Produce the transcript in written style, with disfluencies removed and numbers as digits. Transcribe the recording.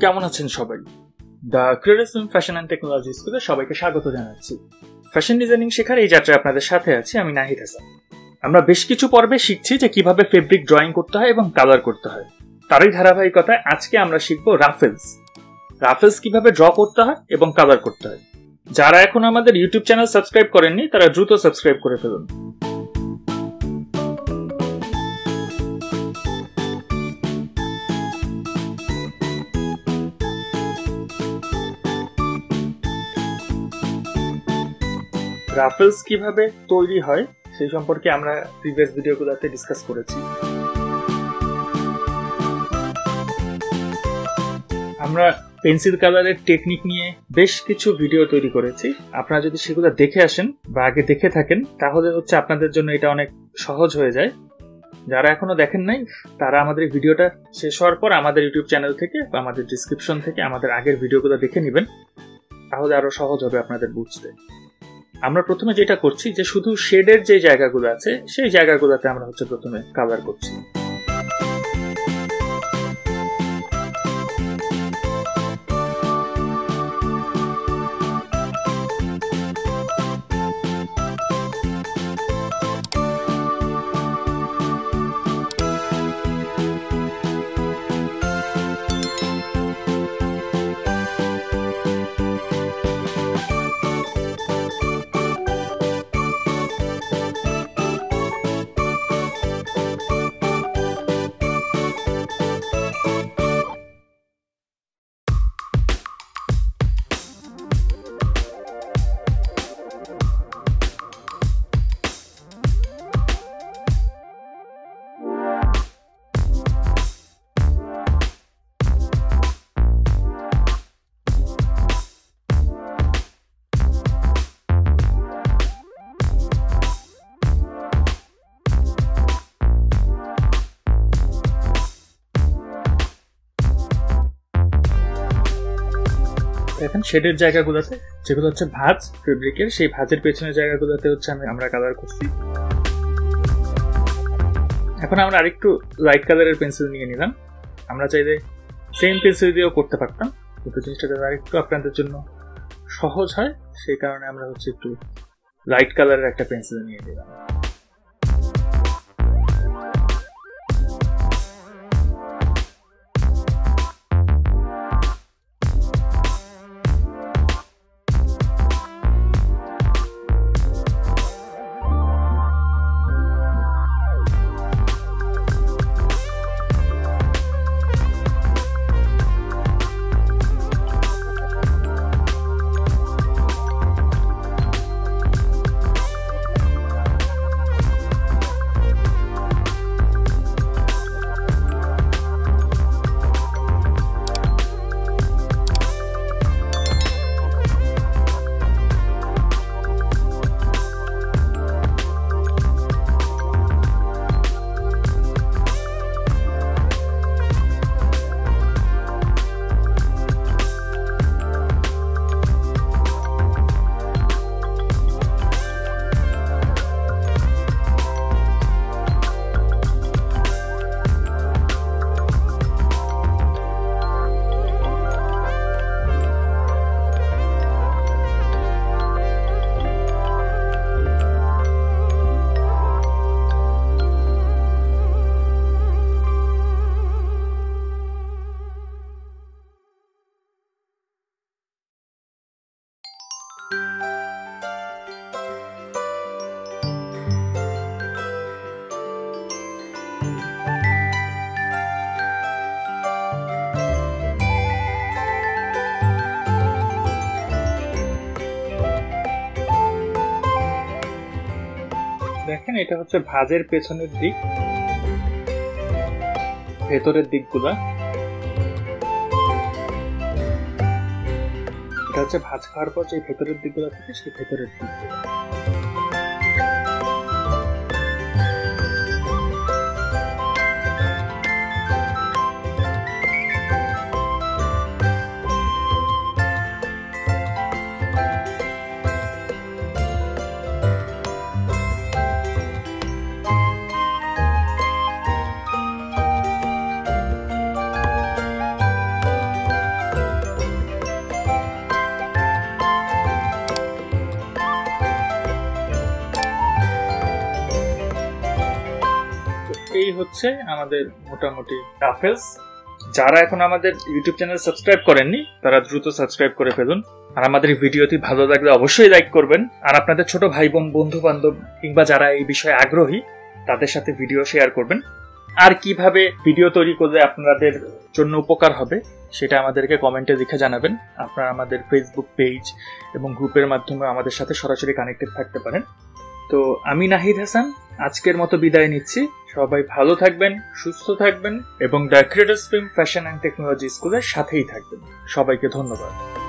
কেমন আছেন সবাই? The creative fashion and technology স্কুলে সবাইকে স্বাগত জানাচ্ছি। ফ্যাশন ডিজাইনিং শেখার এই যাত্রায় আপনাদের সাথে আছি আমি নাহিদ হাসান। আমরা বেশ কিছু পর্বে শিখছি যে কিভাবে ফেব্রিক ড্রয়িং করতে হয় এবং কালার করতে হয়। তারই ধারাবাহিকতায় আজকে আমরা শিখব রাফেলস কিভাবে ড্র করতে হয় এবং কালার করতে হয়। যারা এখন আমাদের ইউটিউব চ্যানেল সাবস্ক্রাইব করেননি তারা দ্রুত সাবস্ক্রাইব করে ফেলুন। রাফেলস কিভাবে তৈরি হয় সেই সম্পর্কে আমরা প্রিভিয়াস ভিডিওগুলোতে ডিসকাস করেছি। আমরা পেন্সিল কালারের টেকনিক নিয়ে বেশ কিছু ভিডিও তৈরি করেছি। আপনারা যদি সেগুলো দেখে আসেন বা আগে দেখে থাকেন তাহলে আপনাদের জন্য এটা অনেক সহজ হয়ে যায়। যারা এখনো দেখেন নাই তারা আমাদের ভিডিওটা শেষ হওয়ার পর আমাদের ইউটিউব চ্যানেল থেকে বা আমাদের ডিসক্রিপশন থেকে আমাদের আগের ভিডিওগুলো দেখে নেবেন, তাহলে আরো সহজ হবে আপনাদের বুঝতে। আমরা প্রথমে যেটা করছি যে শুধু শেডের যে জায়গাগুলো আছে সেই জায়গাগুলোতে আমরা প্রথমে কালার করছি। এখন শেডের জায়গাগুলোতে যেগুলো ভাঁজ ফেব্রিকের, সেই ভাঁজের পেছনের জায়গাগুলোতে আমরা কালার করছি। এখন আমরা আরেকটু লাইট কালারের পেন্সিল নিয়ে নিলাম। আমরা চাইলে সেম পেন্সিল দিয়েও করতে পারতাম, কিন্তু জিনিসটা আরেকটু আপনাদের জন্য সহজ হয় সেই কারণে আমরা একটু লাইট কালারের একটা পেন্সিল নিয়ে নিলাম। দেখেন, এটা ভাঁজের পেছনের দিক, ভেতরের দিকগুলা। এটা ভাঁজ খাওয়ার পর যে ভেতরের দিকগুলো থাকে সেই ভেতরের দিকগুলো। এই হচ্ছে আমাদের মোটামুটি রাফেলস। যারা এখন আমাদের ইউটিউব চ্যানেল সাবস্ক্রাইব করেননি তারা দ্রুত সাবস্ক্রাইব করে ফেলুন। আর আমাদের ভিডিওটি ভালো লাগলে অবশ্যই লাইক করবেন। আর আপনাদের ছোট ভাই বোন, বন্ধু বান্ধব কিংবা যারা এই বিষয়ে আগ্রহী তাদের সাথে ভিডিও শেয়ার করবেন। আর কিভাবে ভিডিও তৈরি করলে আপনাদের জন্য উপকার হবে সেটা আমাদেরকে কমেন্টে লিখে জানাবেন। আপনারা আমাদের ফেসবুক পেজ এবং গ্রুপের মাধ্যমে আমাদের সাথে সরাসরি কানেক্টেড থাকতে পারেন। তো আমি নাহিদ হাসান আজকের মতো বিদায় নিচ্ছি। সবাই ভালো থাকবেন, সুস্থ থাকবেন এবং the creators film fashion and technology স্কুলের সাথেই থাকবেন। সবাইকে ধন্যবাদ।